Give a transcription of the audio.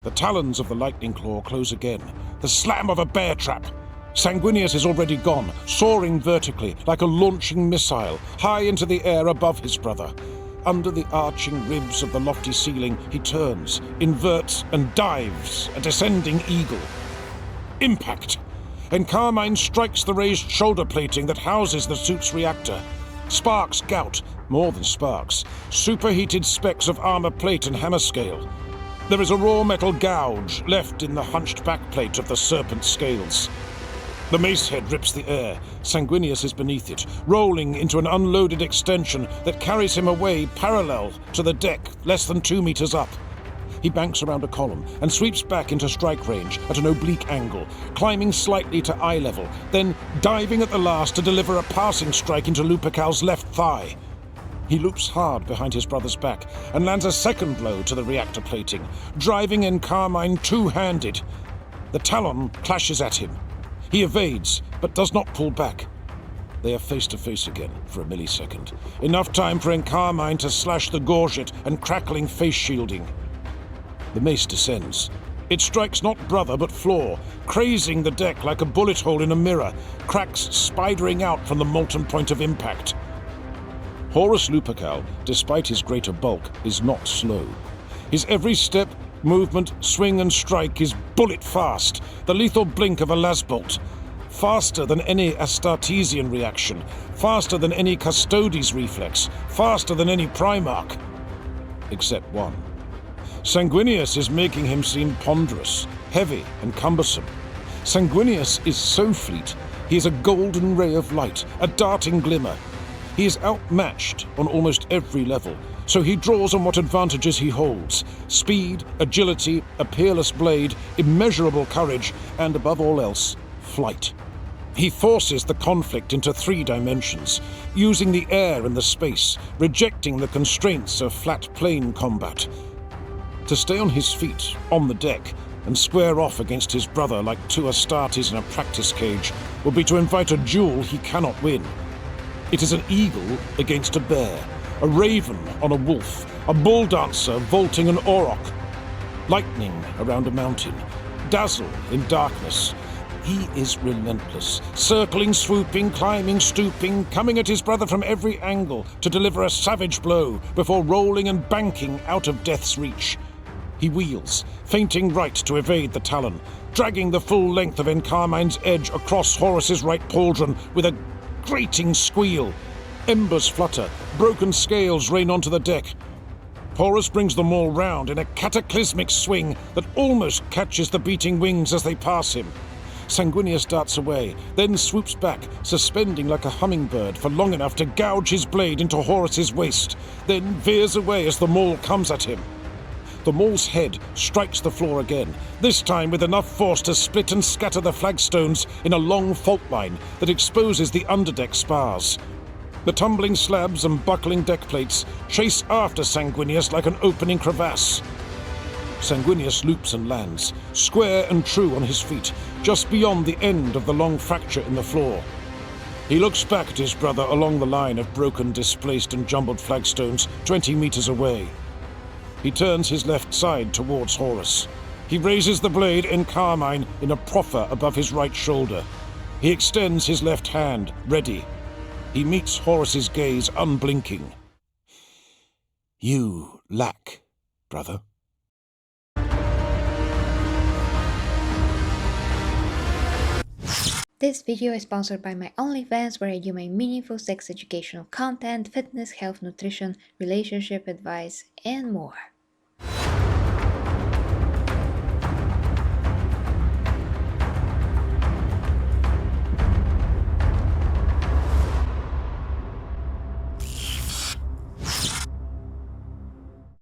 The talons of the lightning claw close again. The slam of a bear trap. Sangunius is already gone, soaring vertically like a launching missile, high into the air above his brother. Under the arching ribs of the lofty ceiling, he turns, inverts, and dives, a descending eagle. Impact! And Carmine strikes the raised shoulder plating that houses the suit's reactor. Sparks gout, more than sparks, superheated specks of armor plate and hammer scale. There is a raw metal gouge left in the hunched backplate of the serpent scales. The mace head rips the air. Sangunius is beneath it, rolling into an unloaded extension that carries him away parallel to the deck, less than 2 meters up. He banks around a column and sweeps back into strike range at an oblique angle, climbing slightly to eye level, then diving at the last to deliver a passing strike into Lupercal's left thigh. He loops hard behind his brother's back and lands a second blow to the reactor plating, driving in Carmine two-handed. The talon clashes at him. He evades, but does not pull back. They are face to face again for a millisecond. Enough time for Carmine to slash the gorget and crackling face shielding. The mace descends. It strikes not brother but floor, crazing the deck like a bullet hole in a mirror, cracks spidering out from the molten point of impact. Horus Lupercal, despite his greater bulk, is not slow. His every step, movement, swing and strike is bullet fast, the lethal blink of a lasbolt. Faster than any Astartesian reaction, faster than any Custodes reflex, faster than any Primarch. Except one. Sangunius is making him seem ponderous, heavy and cumbersome. Sangunius is so fleet, he is a golden ray of light, a darting glimmer. He is outmatched on almost every level, so he draws on what advantages he holds: speed, agility, a peerless blade, immeasurable courage, and above all else, flight. He forces the conflict into 3 dimensions, using the air and the space, rejecting the constraints of flat plane combat. To stay on his feet, on the deck, and square off against his brother like 2 Astartes in a practice cage would be to invite a duel he cannot win. It is an eagle against a bear, a raven on a wolf, a bull dancer vaulting an auroch. Lightning around a mountain, dazzle in darkness. He is relentless, circling, swooping, climbing, stooping, coming at his brother from every angle to deliver a savage blow before rolling and banking out of death's reach. He wheels, feinting right to evade the talon, dragging the full length of Carmine's edge across Horus's right pauldron with a grating squeal. Embers flutter, broken scales rain onto the deck. Horus brings them all round in a cataclysmic swing that almost catches the beating wings as they pass him. Sangunius darts away, then swoops back, suspending like a hummingbird for long enough to gouge his blade into Horus's waist, then veers away as the maul comes at him. The maul's head strikes the floor again, this time with enough force to split and scatter the flagstones in a long fault line that exposes the underdeck spars. The tumbling slabs and buckling deck plates chase after Sangunius like an opening crevasse. Sangunius loops and lands, square and true on his feet, just beyond the end of the long fracture in the floor. He looks back at his brother along the line of broken, displaced and jumbled flagstones 20 meters away. He turns his left side towards Horus. He raises the blade in Carmine in a proffer above his right shoulder. He extends his left hand, ready. He meets Horus's gaze unblinking. You lack, brother. This video is sponsored by my OnlyFans, where I do my meaningful sex educational content, fitness, health, nutrition, relationship advice, and more.